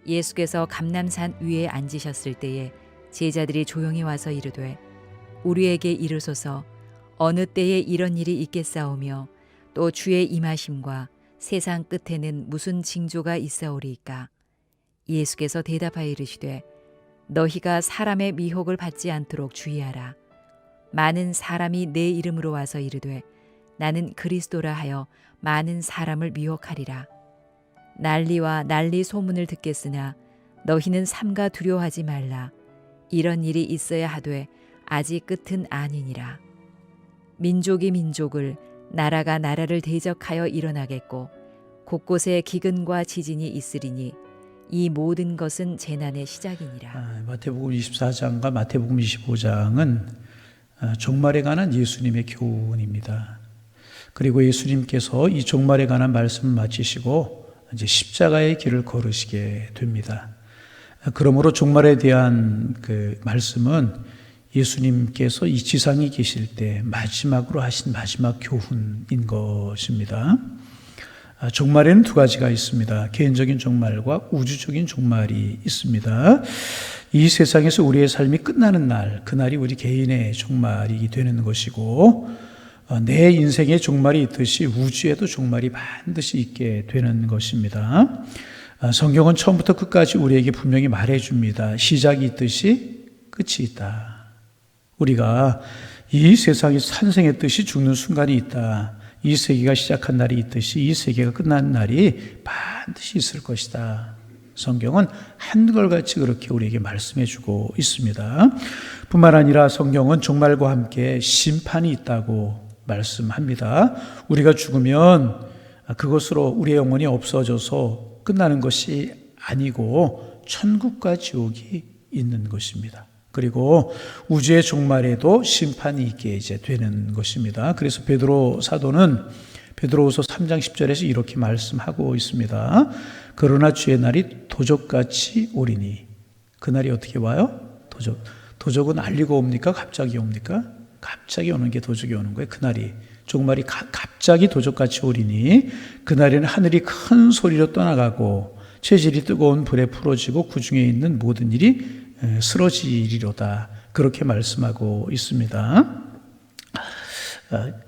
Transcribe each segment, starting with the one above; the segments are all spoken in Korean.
예수께서 감람산 위에 앉으셨을 때에 제자들이 조용히 와서 이르되 우리에게 이르소서 어느 때에 이런 일이 있겠사오며 또 주의 임하심과 세상 끝에는 무슨 징조가 있사오리이까. 예수께서 대답하여 이르시되 너희가 사람의 미혹을 받지 않도록 주의하라. 많은 사람이 내 이름으로 와서 이르되 나는 그리스도라 하여 많은 사람을 미혹하리라. 난리와 난리 소문을 듣겠으나 너희는 삼가 두려워하지 말라. 이런 일이 있어야 하되 아직 끝은 아니니라. 민족이 민족을 나라가 나라를 대적하여 일어나겠고 곳곳에 기근과 지진이 있으리니 이 모든 것은 재난의 시작이니라. 마태복음 24장과 마태복음 25장은 종말에 관한 예수님의 교훈입니다. 그리고 예수님께서 이 종말에 관한 말씀을 마치시고 이제 십자가의 길을 걸으시게 됩니다. 그러므로 종말에 대한 그 말씀은 예수님께서 이 지상에 계실 때 마지막으로 하신 마지막 교훈인 것입니다. 종말에는 두 가지가 있습니다. 개인적인 종말과 우주적인 종말이 있습니다. 이 세상에서 우리의 삶이 끝나는 날, 그날이 우리 개인의 종말이 되는 것이고, 내 인생의 종말이 있듯이 우주에도 종말이 반드시 있게 되는 것입니다. 성경은 처음부터 끝까지 우리에게 분명히 말해줍니다. 시작이 있듯이 끝이 있다. 우리가 이 세상이 탄생했듯이 죽는 순간이 있다. 이 세계가 시작한 날이 있듯이 이 세계가 끝나는 날이 반드시 있을 것이다. 성경은 한결같이 그렇게 우리에게 말씀해주고 있습니다. 뿐만 아니라 성경은 종말과 함께 심판이 있다고 말씀합니다. 우리가 죽으면 그것으로 우리의 영혼이 없어져서 끝나는 것이 아니고 천국과 지옥이 있는 것입니다. 그리고 우주의 종말에도 심판이 있게 이제 되는 것입니다. 그래서 베드로 사도는 베드로후서 3장 10절에서 이렇게 말씀하고 있습니다. 그러나 주의 날이 도적같이 오리니. 그날이 어떻게 와요? 도적은 알리고 옵니까? 갑자기 옵니까? 갑자기 오는 게 도적이 오는 거예요. 그날이 종말이 갑자기 도적같이 오리니 그날에는 하늘이 큰 소리로 떠나가고 체질이 뜨거운 불에 풀어지고 그 중에 있는 모든 일이 쓰러지리로다. 그렇게 말씀하고 있습니다.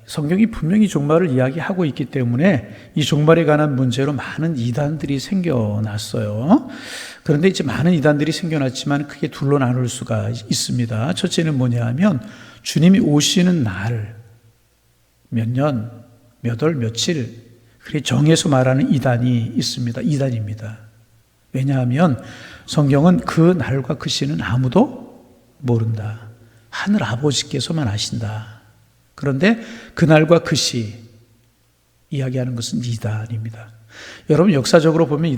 성경이 분명히 종말을 이야기하고 있기 때문에 이 종말에 관한 문제로 많은 이단들이 생겨났어요. 그런데 이제 많은 이단들이 생겨났지만 크게 둘로 나눌 수가 있습니다. 첫째는 뭐냐 하면 주님이 오시는 날, 몇 년, 몇 월, 며칠 그렇게 정해서 말하는 이단이 있습니다. 이단입니다. 왜냐하면 성경은 그 날과 그 시는 아무도 모른다. 하늘 아버지께서만 아신다. 그런데 그 날과 그 시 이야기하는 것은 이단입니다. 여러분 역사적으로 보면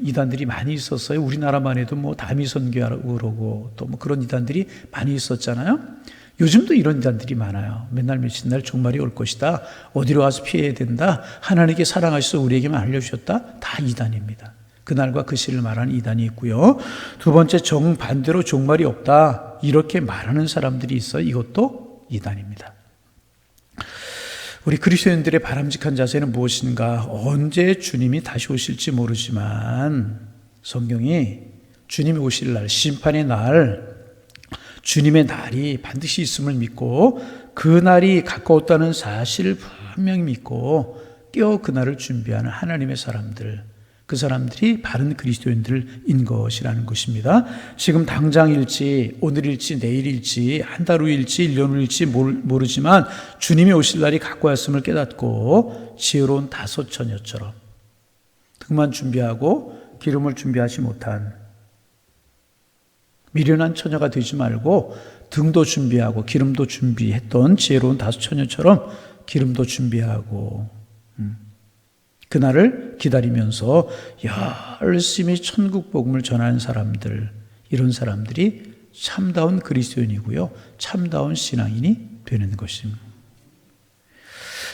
이단들이 많이 있었어요. 우리나라만 해도 뭐 다미선교라고 그러고 또 뭐 그런 이단들이 많이 있었잖아요. 요즘도 이런 이단들이 많아요. 맨날 며칠 날 종말이 올 것이다. 어디로 가서 피해야 된다. 하나님께 사랑하셔서 우리에게만 알려주셨다. 다 이단입니다. 그날과 그 시를 말하는 이단이 있고요. 두 번째 정반대로 종말이 없다. 이렇게 말하는 사람들이 있어요. 이것도 이단입니다. 우리 그리스도인들의 바람직한 자세는 무엇인가? 언제 주님이 다시 오실지 모르지만 성경이 주님이 오실 날, 심판의 날, 주님의 날이 반드시 있음을 믿고 그 날이 가까웠다는 사실을 분명히 믿고 깨어 그 날을 준비하는 하나님의 사람들, 그 사람들이 바른 그리스도인들인 것이라는 것입니다. 지금 당장일지 오늘일지 내일일지 한 달 후일지 1년 후일지 모르지만 주님이 오실 날이 가까웠음을 깨닫고 지혜로운 다섯 처녀처럼 등만 준비하고 기름을 준비하지 못한 미련한 처녀가 되지 말고 등도 준비하고 기름도 준비했던 지혜로운 다섯 처녀처럼 기름도 준비하고 그날을 기다리면서 열심히 천국 복음을 전하는 사람들, 이런 사람들이 참다운 그리스도인이고요, 참다운 신앙인이 되는 것입니다.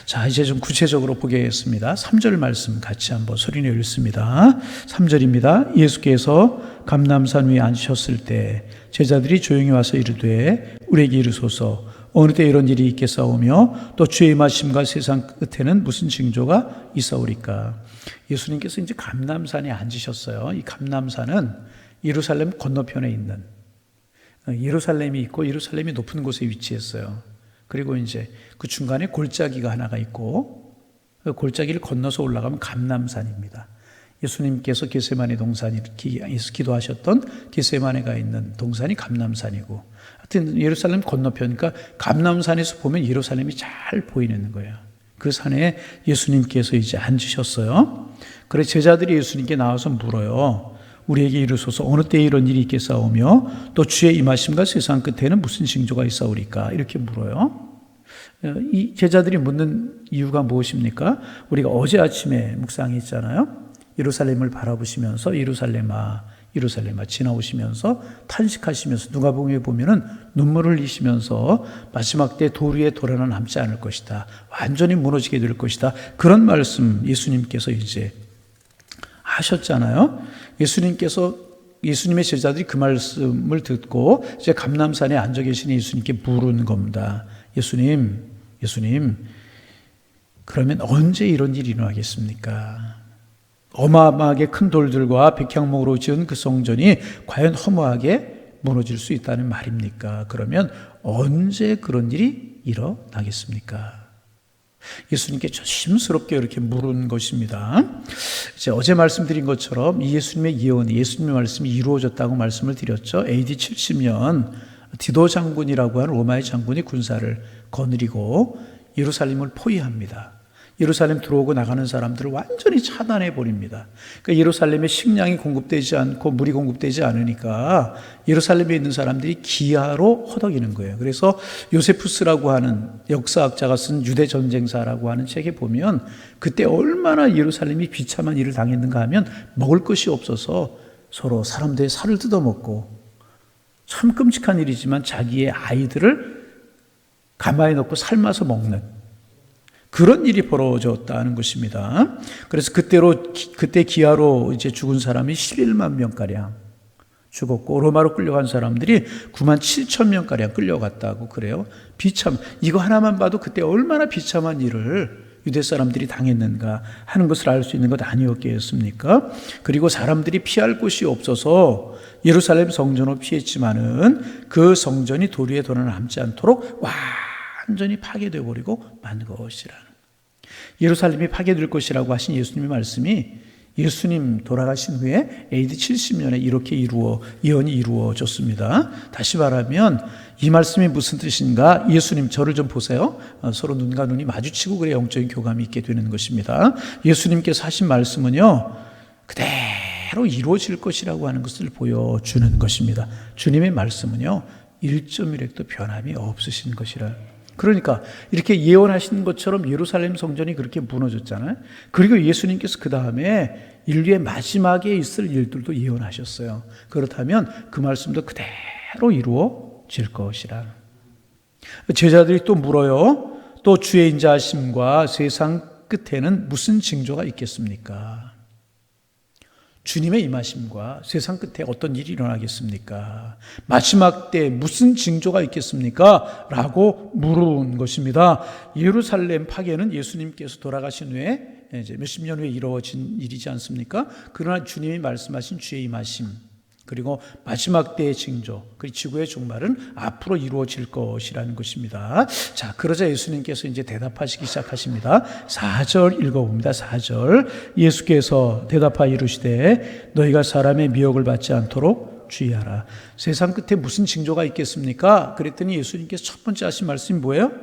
자, 이제 좀 구체적으로 보겠습니다. 3절 말씀 같이 한번 소리내어 읽습니다. 3절입니다. 예수께서 감람산 위에 앉으셨을 때 제자들이 조용히 와서 이르되 우리에게 이르소서 어느 때 이런 일이 있겠사오며 또 주의 임하심과 세상 끝에는 무슨 징조가 있사오리까. 예수님께서 이제 감람산에 앉으셨어요. 이 감람산은 예루살렘 건너편에 있는, 예루살렘이 있고 예루살렘이 높은 곳에 위치했어요. 그리고 이제 그 중간에 골짜기가 하나가 있고 그 골짜기를 건너서 올라가면 감람산입니다. 예수님께서 겟세마네 동산에서 기도하셨던 겟세마네가 있는 동산이 감람산이고, 하여튼 예루살렘 건너편이니까 감람산에서 보면 예루살렘이 잘 보이는 거예요. 그 산에 예수님께서 이제 앉으셨어요. 그래 제자들이 예수님께 나와서 물어요. 우리에게 이르소서 어느 때에 이런 일이 있겠사오며 또 주의 임하심과 세상 끝에는 무슨 징조가 있사오리까? 이렇게 물어요. 이 제자들이 묻는 이유가 무엇입니까? 우리가 어제 아침에 묵상했잖아요. 예루살렘을 바라보시면서 예루살렘아 예루살렘아 지나오시면서 탄식하시면서 누가복음에 보면은 눈물을 흘리시면서 마지막 때 돌 위에 돌 하나 남지 않을 것이다. 완전히 무너지게 될 것이다. 그런 말씀 예수님께서 이제 하셨잖아요. 예수님의 제자들이 그 말씀을 듣고 이제 감람산에 앉아 계신 예수님께 물은 겁니다. 예수님, 그러면 언제 이런 일이 일어나겠습니까? 어마어마하게 큰 돌들과 백향목으로 지은 그 성전이 과연 허무하게 무너질 수 있다는 말입니까? 그러면 언제 그런 일이 일어나겠습니까? 예수님께 조심스럽게 이렇게 물은 것입니다. 이제 어제 말씀드린 것처럼 이 예수님의 예언이, 예수님의 말씀이 이루어졌다고 말씀을 드렸죠. AD 70년 디도 장군이라고 하는 로마의 장군이 군사를 거느리고 예루살렘을 포위합니다. 예루살렘 들어오고 나가는 사람들을 완전히 차단해 버립니다. 그러니까 예루살렘에 식량이 공급되지 않고 물이 공급되지 않으니까 예루살렘에 있는 사람들이 기아로 허덕이는 거예요. 그래서 요세푸스라고 하는 역사학자가 쓴 유대 전쟁사라고 하는 책에 보면 그때 얼마나 예루살렘이 비참한 일을 당했는가 하면 먹을 것이 없어서 서로 사람들의 살을 뜯어먹고, 참 끔찍한 일이지만 자기의 아이들을 가마에 넣고 삶아서 먹는 그런 일이 벌어졌다는 것입니다. 그래서 그때 기아로 이제 죽은 사람이 11만 명가량 죽었고, 로마로 끌려간 사람들이 9만 7천 명가량 끌려갔다고 그래요. 이거 하나만 봐도 그때 얼마나 비참한 일을 유대 사람들이 당했는가 하는 것을 알 수 있는 것 아니었겠습니까? 그리고 사람들이 피할 곳이 없어서 예루살렘 성전을 피했지만은 그 성전이 돌 위에 돌아 남지 않도록 완전히 파괴되어 버리고 만 것이라는, 예루살렘이 파괴될 것이라고 하신 예수님의 말씀이 예수님 돌아가신 후에 AD 70년에 이렇게 예언이 이루어졌습니다. 다시 말하면 이 말씀이 무슨 뜻인가? 예수님 저를 좀 보세요. 서로 눈과 눈이 마주치고 그래 영적인 교감이 있게 되는 것입니다. 예수님께서 하신 말씀은요 그대로 이루어질 것이라고 하는 것을 보여주는 것입니다. 주님의 말씀은요 1.1획도 변함이 없으신 것이라. 그러니까 이렇게 예언하신 것처럼 예루살렘 성전이 그렇게 무너졌잖아요. 그리고 예수님께서 그 다음에 인류의 마지막에 있을 일들도 예언하셨어요. 그렇다면 그 말씀도 그대로 이루어질 것이라. 제자들이 또 물어요. 또 주의 인자하심과 세상 끝에는 무슨 징조가 있겠습니까? 주님의 임하심과 세상 끝에 어떤 일이 일어나겠습니까? 마지막 때 무슨 징조가 있겠습니까? 라고 물은 것입니다. 예루살렘 파괴는 예수님께서 돌아가신 후에 이제 몇십 년 후에 이루어진 일이지 않습니까? 그러나 주님이 말씀하신 주의 임하심, 그리고 마지막 때의 징조, 그 지구의 종말은 앞으로 이루어질 것이라는 것입니다. 자, 그러자 예수님께서 이제 대답하시기 시작하십니다. 4절 읽어봅니다. 4절. 예수께서 대답하여 이르시되 너희가 사람의 미혹을 받지 않도록 주의하라. 세상 끝에 무슨 징조가 있겠습니까? 그랬더니 예수님께서 첫 번째 하신 말씀이 뭐예요?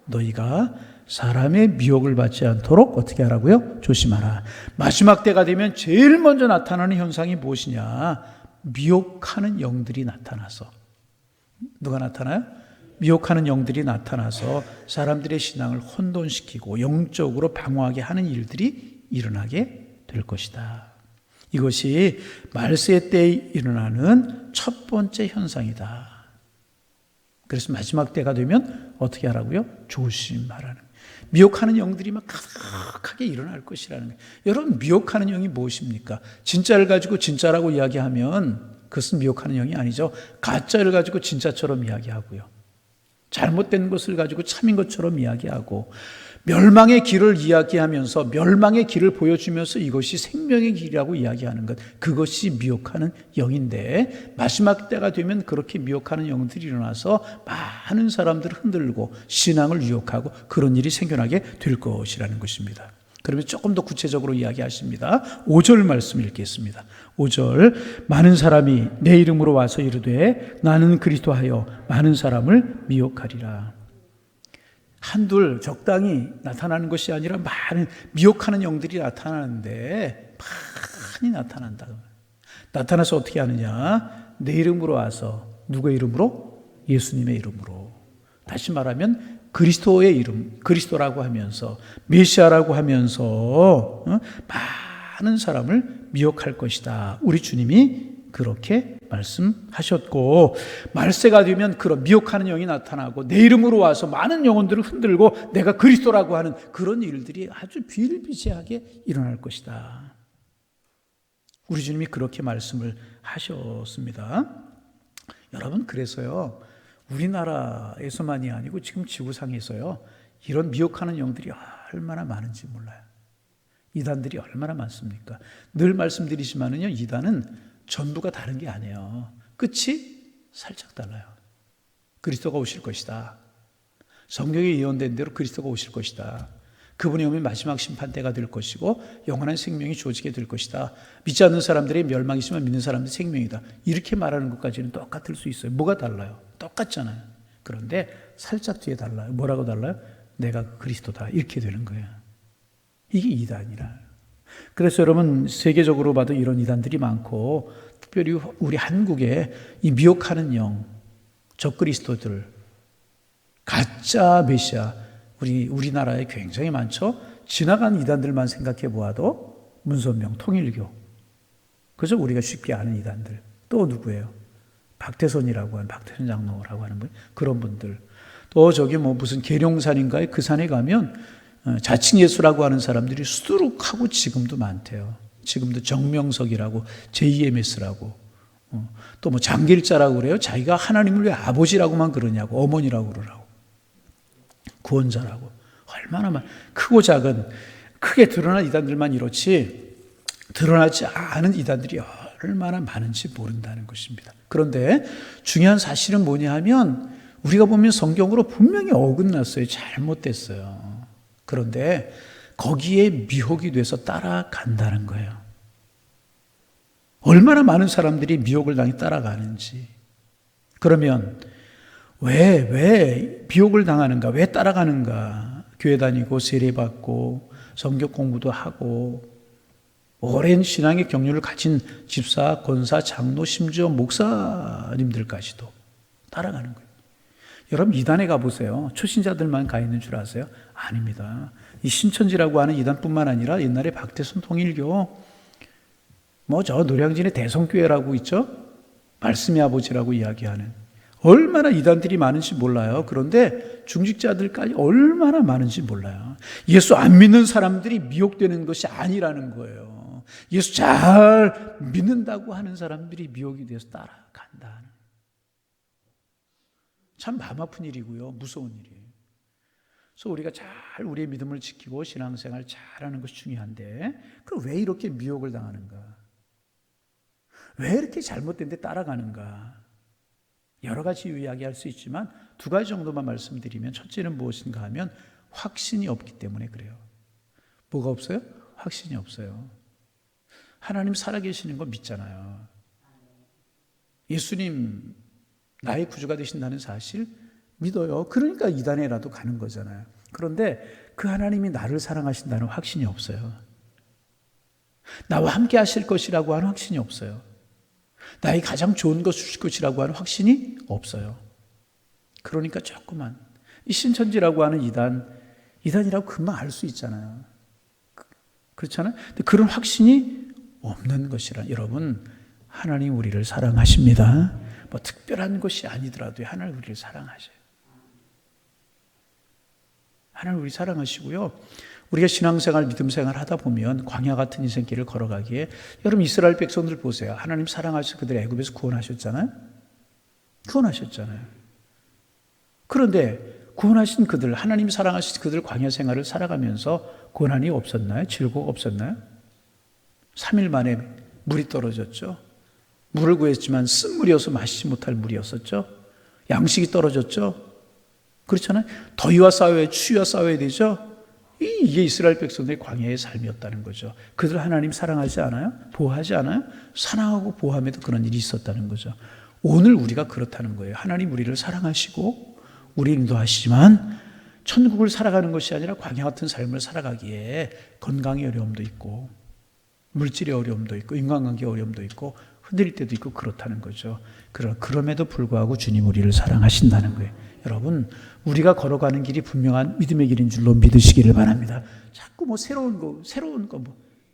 너희가 사람의 미혹을 받지 않도록 어떻게 하라고요? 조심하라. 마지막 때가 되면 제일 먼저 나타나는 현상이 무엇이냐? 미혹하는 영들이 나타나서, 누가 나타나요? 미혹하는 영들이 나타나서 사람들의 신앙을 혼돈시키고 영적으로 방어하게 하는 일들이 일어나게 될 것이다. 이것이 말세 때에 일어나는 첫 번째 현상이다. 그래서 마지막 때가 되면 어떻게 하라고요? 조심하라는. 미혹하는 영들이 막 가득하게 일어날 것이라는 거예요. 여러분, 미혹하는 영이 무엇입니까? 진짜를 가지고 진짜라고 이야기하면 그것은 미혹하는 영이 아니죠. 가짜를 가지고 진짜처럼 이야기하고요. 잘못된 것을 가지고 참인 것처럼 이야기하고, 멸망의 길을 이야기하면서 멸망의 길을 보여주면서 이것이 생명의 길이라고 이야기하는 것, 그것이 미혹하는 영인데 마지막 때가 되면 그렇게 미혹하는 영들이 일어나서 많은 사람들을 흔들고 신앙을 유혹하고 그런 일이 생겨나게 될 것이라는 것입니다. 그러면 조금 더 구체적으로 이야기하십니다. 5절 말씀 읽겠습니다. 5절 많은 사람이 내 이름으로 와서 이르되 나는 그리스도하여 많은 사람을 미혹하리라. 한둘 적당히 나타나는 것이 아니라 많은 미혹하는 영들이 나타나는데 많이 나타난다. 나타나서 어떻게 하느냐? 내 이름으로 와서 누구의 이름으로? 예수님의 이름으로. 다시 말하면 그리스도의 이름, 그리스도라고 하면서 메시아라고 하면서 많은 사람을 미혹할 것이다. 우리 주님이 그렇게 말씀하셨고 말세가 되면 그런 미혹하는 영이 나타나고 내 이름으로 와서 많은 영혼들을 흔들고 내가 그리스도라고 하는 그런 일들이 아주 비일비재하게 일어날 것이다. 우리 주님이 그렇게 말씀을 하셨습니다. 여러분, 그래서요 우리나라에서만이 아니고 지금 지구상에서요 이런 미혹하는 영들이 얼마나 많은지 몰라요. 이단들이 얼마나 많습니까? 늘 말씀드리지만은요, 이단은 전부가 다른 게 아니에요. 끝이 살짝 달라요. 그리스도가 오실 것이다. 성경에 예언된 대로 그리스도가 오실 것이다. 그분이 오면 마지막 심판 때가 될 것이고 영원한 생명이 주어지게 될 것이다. 믿지 않는 사람들의 멸망이지만 믿는 사람들의 생명이다. 이렇게 말하는 것까지는 똑같을 수 있어요. 뭐가 달라요? 똑같잖아요. 그런데 살짝 뒤에 달라요. 뭐라고 달라요? 내가 그리스도다. 이렇게 되는 거예요. 이게 이단이라. 그래서 여러분, 세계적으로 봐도 이런 이단들이 많고 특별히 우리 한국에 이 미혹하는 영, 적그리스도들, 가짜 메시아, 우리나라에 굉장히 많죠. 지나간 이단들만 생각해 보아도 문선명, 통일교, 그죠? 우리가 쉽게 아는 이단들. 또 누구예요? 박태선이라고 하는, 박태선 장로라고 하는 분, 그런 분들. 또 저기 무슨 계룡산인가에 그 산에 가면 자칭 예수라고 하는 사람들이 수두룩하고 지금도 많대요. 지금도 정명석이라고, JMS라고, 또 장길자라고 그래요. 자기가 하나님을 왜 아버지라고만 그러냐고, 어머니라고 그러라고, 구원자라고. 얼마나 크고 작은, 크게 드러난 이단들만 이렇지 드러나지 않은 이단들이 얼마나 많은지 모른다는 것입니다. 그런데 중요한 사실은 뭐냐 하면 우리가 보면 성경으로 분명히 어긋났어요. 잘못됐어요. 그런데 거기에 미혹이 돼서 따라간다는 거예요. 얼마나 많은 사람들이 미혹을 당해 따라가는지. 그러면 왜 미혹을 당하는가? 왜 따라가는가? 교회 다니고 세례받고 성경 공부도 하고 오랜 신앙의 경륜을 가진 집사, 권사, 장로, 심지어 목사님들까지도 따라가는 거예요. 여러분, 이단에 가보세요. 초신자들만 가 있는 줄 아세요? 아닙니다. 이 신천지라고 하는 이단뿐만 아니라 옛날에 박태선 통일교, 저 노량진의 대성교회라고 있죠? 말씀의 아버지라고 이야기하는, 얼마나 이단들이 많은지 몰라요. 그런데 중직자들까지 얼마나 많은지 몰라요. 예수 안 믿는 사람들이 미혹되는 것이 아니라는 거예요. 예수 잘 믿는다고 하는 사람들이 미혹이 돼서 따라간다. 참 마음 아픈 일이고요. 무서운 일이에요. 그래서 우리가 잘 우리의 믿음을 지키고 신앙생활 잘하는 것이 중요한데 그럼 왜 이렇게 미혹을 당하는가? 왜 이렇게 잘못된 데 따라가는가? 여러 가지 이야기할 수 있지만 두 가지 정도만 말씀드리면, 첫째는 무엇인가 하면 확신이 없기 때문에 그래요. 뭐가 없어요? 확신이 없어요. 하나님 살아계시는 거 믿잖아요. 예수님 나의 구주가 되신다는 사실 믿어요. 그러니까 이단에라도 가는 거잖아요. 그런데 그 하나님이 나를 사랑하신다는 확신이 없어요. 나와 함께 하실 것이라고 하는 확신이 없어요. 나의 가장 좋은 것을 주실 것이라고 하는 확신이 없어요. 그러니까 조금만 이 신천지라고 하는 이단이라고 금방 알 수 있잖아요. 그렇잖아요. 근데 그런 확신이 없는 것이라. 여러분, 하나님 우리를 사랑하십니다. 특별한 것이 아니더라도 하나님 우리를 사랑하셔요. 하나님 우리 사랑하시고요. 우리가 신앙생활, 믿음생활 하다 보면 광야 같은 인생길을 걸어가기에, 여러분 이스라엘 백성들 보세요. 하나님 사랑하셔서 그들 애굽에서 구원하셨잖아요. 그런데 구원하신 그들, 하나님 사랑하신 그들 광야 생활을 살아가면서 고난이 없었나요? 즐거움 없었나요? 3일 만에 물이 떨어졌죠. 물을 구했지만 쓴물이어서 마시지 못할 물이었었죠. 양식이 떨어졌죠. 그렇잖아요. 더위와 싸워야, 추위와 싸워야 되죠. 이게 이스라엘 백성들의 광야의 삶이었다는 거죠. 그들 하나님 사랑하지 않아요? 보호하지 않아요? 사랑하고 보호함에도 그런 일이 있었다는 거죠. 오늘 우리가 그렇다는 거예요. 하나님 우리를 사랑하시고 우리 인도하시지만 천국을 살아가는 것이 아니라 광야 같은 삶을 살아가기에 건강의 어려움도 있고 물질의 어려움도 있고 인간관계의 어려움도 있고 흔들릴 때도 있고 그렇다는 거죠. 그럼에도 불구하고 주님 우리를 사랑하신다는 거예요. 여러분, 우리가 걸어가는 길이 분명한 믿음의 길인 줄로 믿으시기를 바랍니다. 자꾸 새로운 거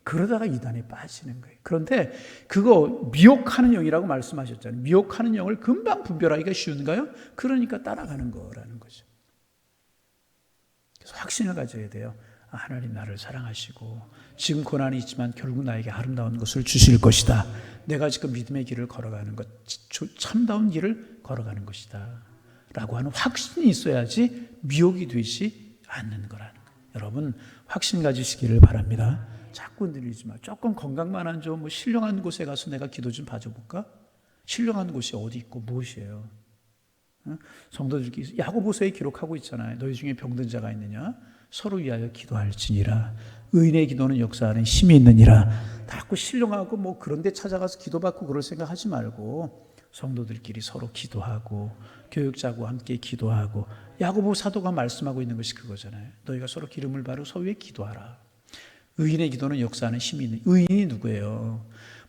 그러다가 이단에 빠지는 거예요. 그런데 그거 미혹하는 영이라고 말씀하셨잖아요. 미혹하는 영을 금방 분별하기가 쉬운가요? 그러니까 따라가는 거라는 거죠. 그래서 확신을 가져야 돼요. 하나님 나를 사랑하시고 지금 고난이 있지만 결국 나에게 아름다운 것을 주실 것이다. 내가 지금 믿음의 길을 걸어가는 것, 참다운 길을 걸어가는 것이다 라고 하는 확신이 있어야지 미혹이 되지 않는 거라는 거예요. 여러분, 확신 가지시기를 바랍니다. 자꾸 흔들리지 마. 조금 건강만 안 좋은 신령한 곳에 가서 내가 기도 좀 봐줘볼까? 신령한 곳이 어디 있고 무엇이에요? 성도들끼리 야고보서에 기록하고 있잖아요. 너희 중에 병든 자가 있느냐? 서로 위하여 기도할지니라. 의인의 기도는 역사하는 힘이 있느니라. 자꾸 신령하고 그런 데 찾아가서 기도받고 그럴 생각하지 말고 성도들끼리 서로 기도하고 교육자와 함께 기도하고 야고보 사도가 말씀하고 있는 것이 그거잖아요. 너희가 서로 기름을 바르고 서로 위해 기도하라. 의인의 기도는 역사하는 힘이 있는. 의인이 누구예요?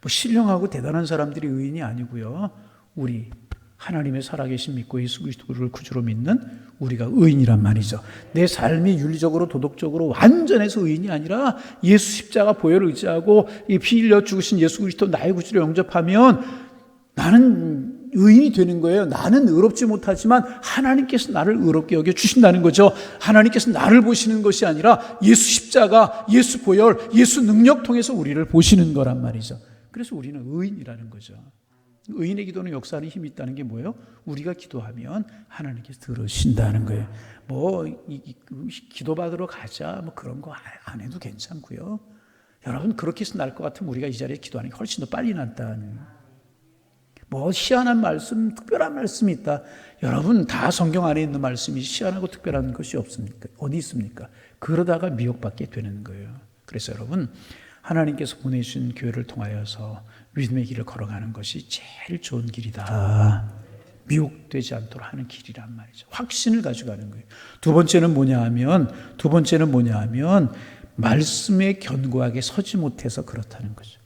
신령하고 대단한 사람들이 의인이 아니고요. 우리 하나님의 살아계신 믿고 예수 그리스도를 구주로 믿는 우리가 의인이란 말이죠. 내 삶이 윤리적으로 도덕적으로 완전해서 의인이 아니라 예수 십자가 보혈을 의지하고 피 흘려 죽으신 예수 그리스도 나의 구주로 영접하면 나는 의인이 되는 거예요. 나는 의롭지 못하지만 하나님께서 나를 의롭게 여겨 주신다는 거죠. 하나님께서 나를 보시는 것이 아니라 예수 십자가, 예수 보혈, 예수 능력 통해서 우리를 보시는 거란 말이죠. 그래서 우리는 의인이라는 거죠. 의인의 기도는 역사하는 힘이 있다는 게 뭐예요? 우리가 기도하면 하나님께서 들으신다는 거예요. 기도받으러 가자 그런 거 안 해도 괜찮고요. 여러분, 그렇게 해서 날 것 같으면 우리가 이 자리에 기도하는 게 훨씬 더 빨리 낫다는. 희한한 말씀, 특별한 말씀이 있다. 여러분, 다 성경 안에 있는 말씀이 희한하고 특별한 것이 없습니까? 어디 있습니까? 그러다가 미혹받게 되는 거예요. 그래서 여러분, 하나님께서 보내주신 교회를 통하여서 믿음의 길을 걸어가는 것이 제일 좋은 길이다. 미혹되지 않도록 하는 길이란 말이죠. 확신을 가져가는 거예요. 두 번째는 뭐냐 하면 말씀에 견고하게 서지 못해서 그렇다는 거죠.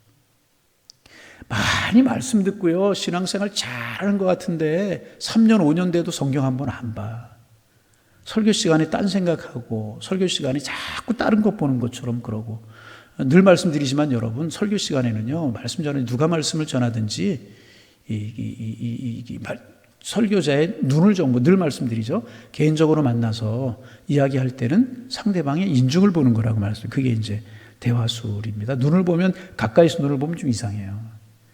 많이 말씀 듣고요. 신앙생활 잘하는 것 같은데 3년 5년 돼도 성경 한 번 안 봐. 설교 시간에 딴 생각하고 설교 시간에 자꾸 다른 것 보는 것처럼 그러고. 늘 말씀드리지만 여러분, 설교 시간에는요, 말씀 전에 누가 말씀을 전하든지 설교자의 눈을 늘 말씀드리죠. 개인적으로 만나서 이야기할 때는 상대방의 인중을 보는 거라고 말씀드려요. 그게 이제 대화술입니다. 가까이서 눈을 보면 좀 이상해요.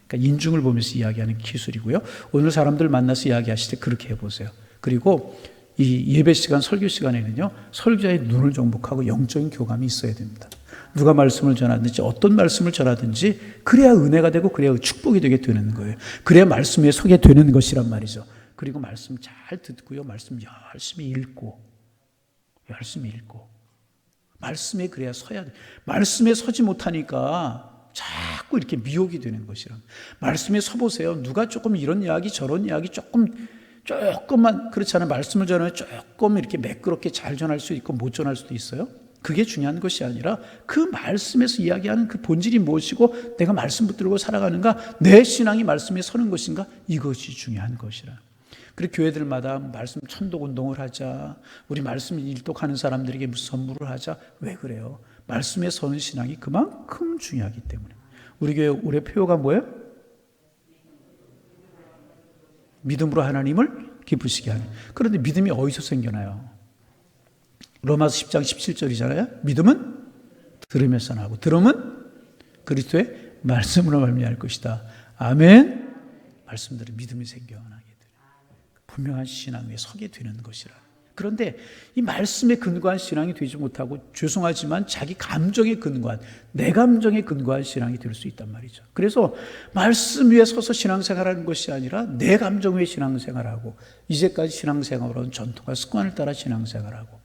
그러니까 인중을 보면서 이야기하는 기술이고요. 오늘 사람들 만나서 이야기하실 때 그렇게 해보세요. 그리고 이 예배 시간, 설교 시간에는요, 설교자의 눈을 정복하고 영적인 교감이 있어야 됩니다. 누가 말씀을 전하든지 어떤 말씀을 전하든지 그래야 은혜가 되고 그래야 축복이 되게 되는 거예요. 그래야 말씀에 서게 되는 것이란 말이죠. 그리고 말씀 잘 듣고요. 말씀 열심히 읽고 말씀에 그래야 서야 돼. 말씀에 서지 못하니까 자꾸 이렇게 미혹이 되는 것이란. 말씀에 서보세요. 누가 조금 이런 이야기 저런 이야기 조금만 그렇지 않아요. 말씀을 전하면 조금 이렇게 매끄럽게 잘 전할 수 있고 못 전할 수도 있어요. 그게 중요한 것이 아니라 그 말씀에서 이야기하는 그 본질이 무엇이고 내가 말씀 붙들고 살아가는가, 내 신앙이 말씀에 서는 것인가, 이것이 중요한 것이라. 그리고 교회들마다 말씀 천독 운동을 하자, 우리 말씀 일독하는 사람들에게 무슨 선물을 하자. 왜 그래요? 말씀에 서는 신앙이 그만큼 중요하기 때문에. 우리 교회 올해 표어가 뭐예요? 믿음으로 하나님을 기쁘시게 하는. 그런데 믿음이 어디서 생겨나요? 로마서 10장 17절이잖아요. 믿음은 들으면서 나고 들음은 그리스도의 말씀으로 말미암을 것이다. 아멘. 말씀대로 믿음이 생겨나게 되는 분명한 신앙 위에 서게 되는 것이라. 그런데 이 말씀에 근거한 신앙이 되지 못하고 죄송하지만 자기 감정에 근거한, 내 감정에 근거한 신앙이 될 수 있단 말이죠. 그래서 말씀 위에 서서 신앙생활하는 것이 아니라 내 감정 위에 신앙생활하고, 이제까지 신앙생활은 전통과 습관을 따라 신앙생활하고,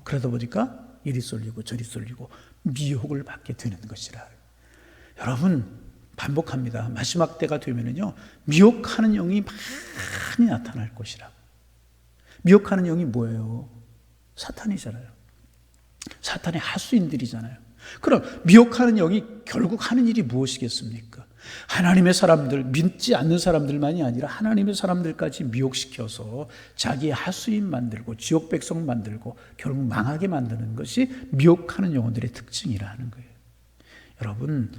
그러다 보니까 이리 쏠리고 저리 쏠리고 미혹을 받게 되는 것이라. 여러분, 반복합니다. 마지막 때가 되면은요, 미혹하는 영이 많이 나타날 것이라고. 미혹하는 영이 뭐예요? 사탄이잖아요. 사탄의 하수인들이잖아요. 그럼 미혹하는 영이 결국 하는 일이 무엇이겠습니까? 하나님의 사람들, 믿지 않는 사람들만이 아니라 하나님의 사람들까지 미혹시켜서 자기의 하수인 만들고 지옥 백성 만들고 결국 망하게 만드는 것이 미혹하는 영혼들의 특징이라는 거예요. 여러분,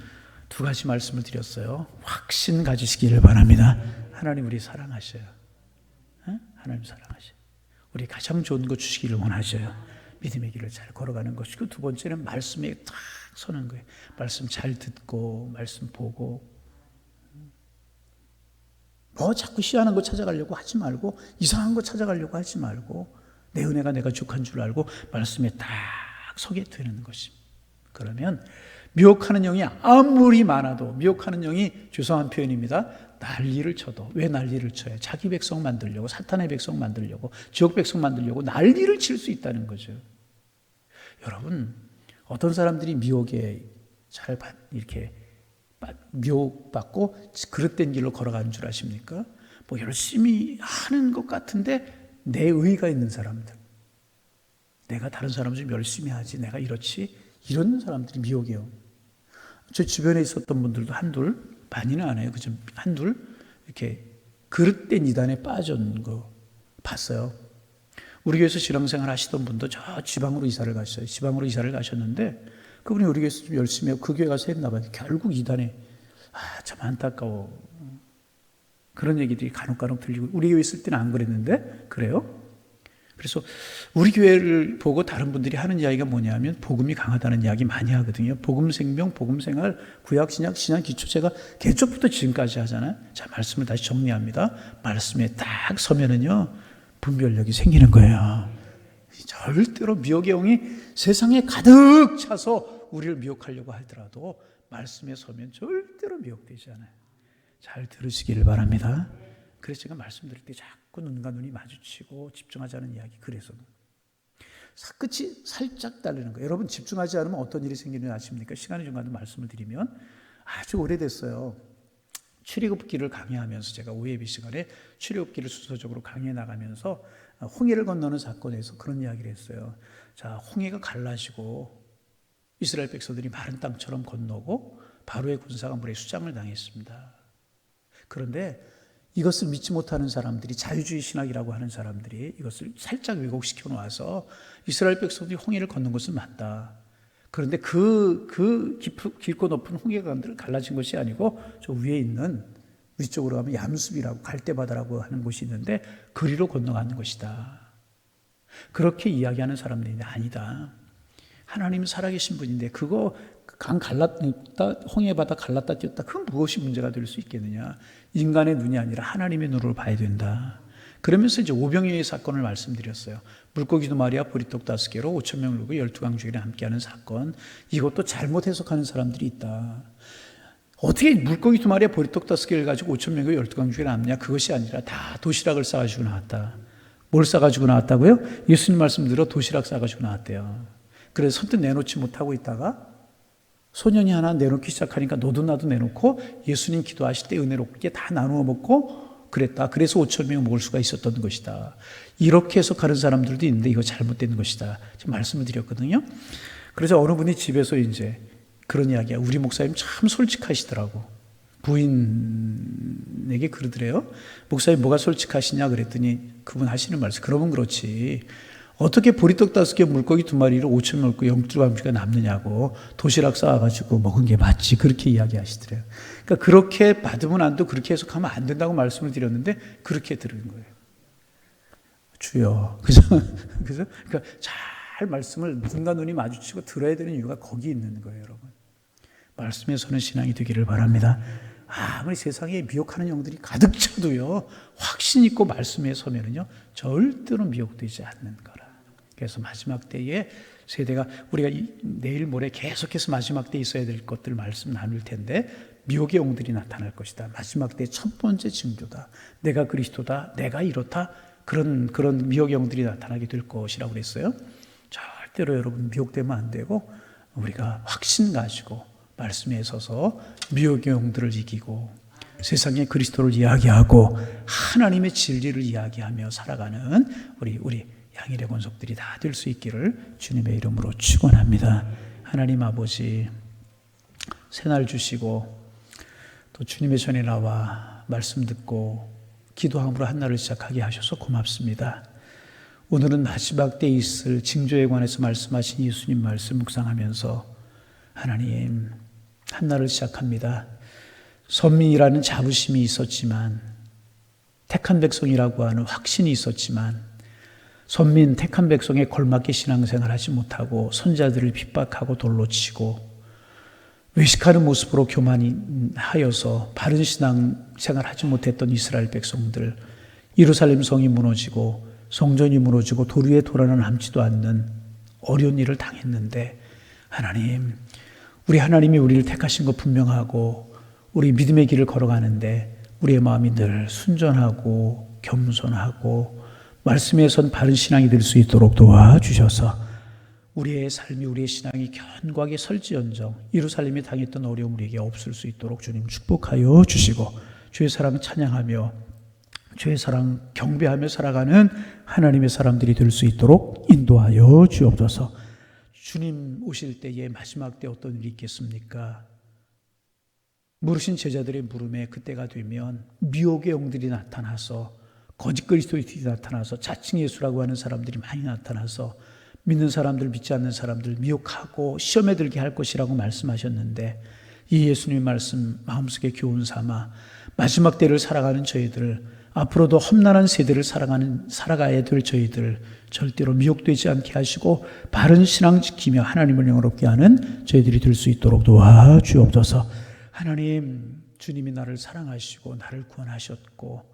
두 가지 말씀을 드렸어요. 확신 가지시기를 바랍니다. 하나님 우리 사랑하셔요. 하나님 사랑하셔요. 우리 가장 좋은 거 주시기를 원하셔요. 믿음의 길을 잘 걸어가는 것이고, 두 번째는 말씀에 딱 서는 거예요. 말씀 잘 듣고 말씀 보고, 뭐 자꾸 희한한 거 찾아가려고 하지 말고, 이상한 거 찾아가려고 하지 말고, 내 은혜가 내가 족한 줄 알고 말씀에 딱 서게 되는 것입니다. 그러면 미혹하는 영이 아무리 많아도, 미혹하는 영이 죄송한 표현입니다, 난리를 쳐도, 왜 난리를 쳐요? 자기 백성 만들려고, 사탄의 백성 만들려고, 지옥 백성 만들려고 난리를 칠 수 있다는 거죠. 여러분, 어떤 사람들이 미혹에 잘 이렇게 미혹받고 그릇된 길로 걸어가는 줄 아십니까? 뭐 열심히 하는 것 같은데 내 의의가 있는 사람들, 내가 다른 사람 좀 열심히 하지, 내가 이렇지, 이런 사람들이 미혹이에요. 제 주변에 있었던 분들도 한둘, 많이는 안 해요. 그죠? 한둘 이렇게 그릇된 이단에 빠진 거 봤어요. 우리 교회에서 신앙생활 하시던 분도 저 지방으로 이사를 가셨어요. 지방으로 이사를 가셨는데 그분이 우리 교회에서 좀 열심히 하고 그 교회 가서 했나 봐요. 결국 이단에, 참 안타까워. 그런 얘기들이 간혹 들리고, 우리 교회 있을 때는 안 그랬는데 그래요? 그래서 우리 교회를 보고 다른 분들이 하는 이야기가 뭐냐면 복음이 강하다는 이야기 많이 하거든요. 복음 생명, 복음 생활, 구약, 신약, 신약, 기초, 제가 개초부터 지금까지 하잖아요. 자, 말씀을 다시 정리합니다. 말씀에 딱 서면은요, 분별력이 생기는 거예요. 절대로 미혹의 영이 세상에 가득 차서 우리를 미혹하려고 하더라도 말씀에 서면 절대로 미혹되지 않아요. 잘 들으시기를 바랍니다. 그래서 제가 말씀드릴 때 자꾸 눈과 눈이 마주치고 집중하자는 이야기, 그래서 끝이 살짝 다르는 거예요. 여러분, 집중하지 않으면 어떤 일이 생기는지 아십니까? 시간의 중간에 말씀을 드리면, 아주 오래됐어요. 출애굽기를 강의하면서, 제가 OAB 시간에 출애굽기를 순서적으로 강의해 나가면서 홍해를 건너는 사건에서 그런 이야기를 했어요. 자, 홍해가 갈라지고 이스라엘 백성들이 마른 땅처럼 건너고 바로의 군사가 물에 수장을 당했습니다. 그런데 이것을 믿지 못하는 사람들이, 자유주의 신학이라고 하는 사람들이 이것을 살짝 왜곡시켜 놓아서 이스라엘 백성들이 홍해를 건넌 것은 맞다. 그런데 그 깊고 높은 홍해가 갈라진 것이 아니고 저 위에 있는, 위쪽으로 가면 얌숲이라고, 갈대바다라고 하는 곳이 있는데 그리로 건너가는 것이다. 그렇게 이야기하는 사람들이 아니다. 하나님은 살아계신 분인데 그거 강 갈랐다, 홍해바다 갈랐다 띄었다, 그건 무엇이 문제가 될 수 있겠느냐. 인간의 눈이 아니라 하나님의 눈으로 봐야 된다. 그러면서 이제 오병이어의 사건을 말씀드렸어요. 물고기 2마리와 보리떡 5개로 5,000명을 누고 12강주일에 함께하는 사건. 이것도 잘못 해석하는 사람들이 있다. 어떻게 물고기 2마리와 보리떡 5개를 가지고 5,000명이 12강주일에 남냐. 그것이 아니라 다 도시락을 싸가지고 나왔다. 뭘 싸가지고 나왔다고요? 예수님 말씀대로 도시락 싸가지고 나왔대요. 그래서 선뜻 내놓지 못하고 있다가 소년이 하나 내놓기 시작하니까 너도 나도 내놓고 예수님 기도하실 때 은혜롭게 다 나누어 먹고 그랬다. 그래서 5,000명이 먹을 수가 있었던 것이다. 이렇게 해석하는 사람들도 있는데 이거 잘못된 것이다. 지금 말씀을 드렸거든요. 그래서 어느 분이 집에서 이제 그런 이야기야. 우리 목사님 참 솔직하시더라고. 부인에게 그러더래요. 목사님 뭐가 솔직하시냐 그랬더니 그분 하시는 말씀. 그러면 그렇지. 어떻게 보리떡 5개, 물고기 2마리를 5,000명 먹고 12강주가 남느냐고, 도시락 싸와가지고 먹은 게 맞지. 그렇게 이야기하시더래요. 그러니까 그렇게 받으면 안 돼, 그렇게 해석하면 안 된다고 말씀을 드렸는데 그렇게 들은 거예요. 주여. 그죠? 그죠? 그러니까 잘 말씀을 눈과 눈이 마주치고 들어야 되는 이유가 거기 있는 거예요, 여러분. 말씀에 서는 신앙이 되기를 바랍니다. 아무리 세상에 미혹하는 영들이 가득 차도요, 확신 있고 말씀에 서면은요, 절대로 미혹되지 않는 거라. 그래서 마지막 때에 세대가, 우리가 내일 모레 계속해서 마지막 때에 있어야 될 것들 말씀 나눌 텐데, 미혹의 영들이 나타날 것이다. 마지막 때의 첫 번째 징조다. 내가 그리스도다. 내가 이렇다. 그런 미혹의 영들이 나타나게 될 것이라고 그랬어요. 절대로 여러분 미혹되면 안 되고, 우리가 확신 가지고 말씀에 서서 미혹의 영들을 이기고 세상에 그리스도를 이야기하고 하나님의 진리를 이야기하며 살아가는 우리 양일의 권속들이 다 될 수 있기를 주님의 이름으로 축원합니다. 하나님 아버지, 새날 주시고 또 주님의 전에 나와 말씀 듣고 기도함으로 한날을 시작하게 하셔서 고맙습니다. 오늘은 마지막 때에 있을 징조에 관해서 말씀하신 예수님 말씀 묵상하면서 하나님, 한날을 시작합니다. 선민이라는 자부심이 있었지만, 택한 백성이라고 하는 확신이 있었지만, 선민 택한 백성에 걸맞게 신앙생활하지 못하고 선자들을 핍박하고 돌로 치고 외식하는 모습으로 교만하여서 바른 신앙생활하지 못했던 이스라엘 백성들, 예루살렘 성이 무너지고 성전이 무너지고 돌 위에 돌아는 남지도 않는 어려운 일을 당했는데, 하나님, 우리 하나님이 우리를 택하신 것 분명하고 우리 믿음의 길을 걸어가는데 우리의 마음이 늘 순전하고 겸손하고 말씀에 선 바른 신앙이 될 수 있도록 도와주셔서 우리의 삶이, 우리의 신앙이 견고하게 설지언정 예루살렘이 당했던 어려움 우리에게 없을 수 있도록 주님 축복하여 주시고, 주의 사랑 찬양하며 주의 사랑 경배하며 살아가는 하나님의 사람들이 될 수 있도록 인도하여 주옵소서. 주님 오실 때에 마지막 때 어떤 일이 있겠습니까? 물으신 제자들의 물음에 그때가 되면 미혹의 영들이 나타나서, 거짓 그리스도인들이 나타나서, 자칭 예수라고 하는 사람들이 많이 나타나서 믿는 사람들, 믿지 않는 사람들 미혹하고 시험에 들게 할 것이라고 말씀하셨는데, 이 예수님의 말씀 마음속에 교훈 삼아 마지막 때를 살아가는 저희들, 앞으로도 험난한 세대를 살아가야 될 저희들 절대로 미혹되지 않게 하시고 바른 신앙 지키며 하나님을 영화롭게 하는 저희들이 될 수 있도록 도와주옵소서. 하나님, 주님이 나를 사랑하시고 나를 구원하셨고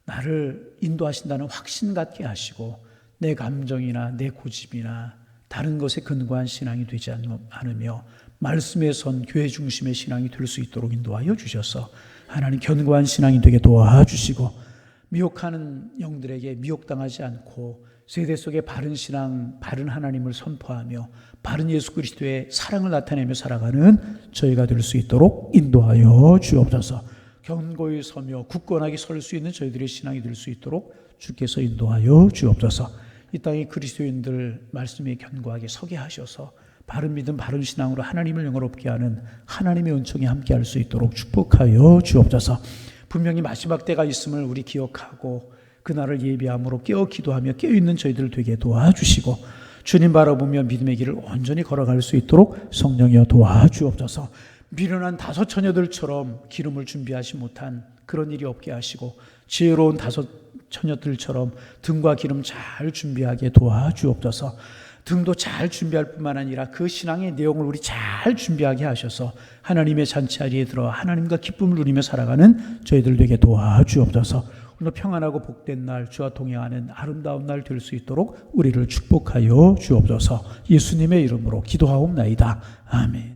나를 인도하신다는 확신 갖게 하시고 내 감정이나 내 고집이나 다른 것에 근거한 신앙이 되지 않으며 말씀에 선 교회 중심의 신앙이 될 수 있도록 인도하여 주셔서 하나님 견고한 신앙이 되게 도와주시고, 미혹하는 영들에게 미혹당하지 않고 세대 속에 바른 신앙, 바른 하나님을 선포하며 바른 예수 그리스도의 사랑을 나타내며 살아가는 저희가 될 수 있도록 인도하여 주옵소서. 견고히 서며 굳건하게 설 수 있는 저희들의 신앙이 될 수 있도록 주께서 인도하여 주옵소서. 이 땅의 그리스도인들 말씀에 견고하게 서게 하셔서 바른 믿음, 바른 신앙으로 하나님을 영화롭게 하는 하나님의 은총이 함께할 수 있도록 축복하여 주옵소서. 분명히 마지막 때가 있음을 우리 기억하고 그날을 예비함으로 깨어 기도하며 깨어있는 저희들 되게 도와주시고, 주님 바라보며 믿음의 길을 온전히 걸어갈 수 있도록 성령이여 도와주옵소서. 미련한 다섯 처녀들처럼 기름을 준비하지 못한 그런 일이 없게 하시고, 지혜로운 다섯 처녀들처럼 등과 기름 잘 준비하게 도와주옵소서. 등도 잘 준비할 뿐만 아니라 그 신앙의 내용을 우리 잘 준비하게 하셔서 하나님의 잔치자리에 들어 하나님과 기쁨을 누리며 살아가는 저희들 되게 도와주옵소서. 오늘 평안하고 복된 날, 주와 동행하는 아름다운 날 될 수 있도록 우리를 축복하여 주옵소서. 예수님의 이름으로 기도하옵나이다. 아멘.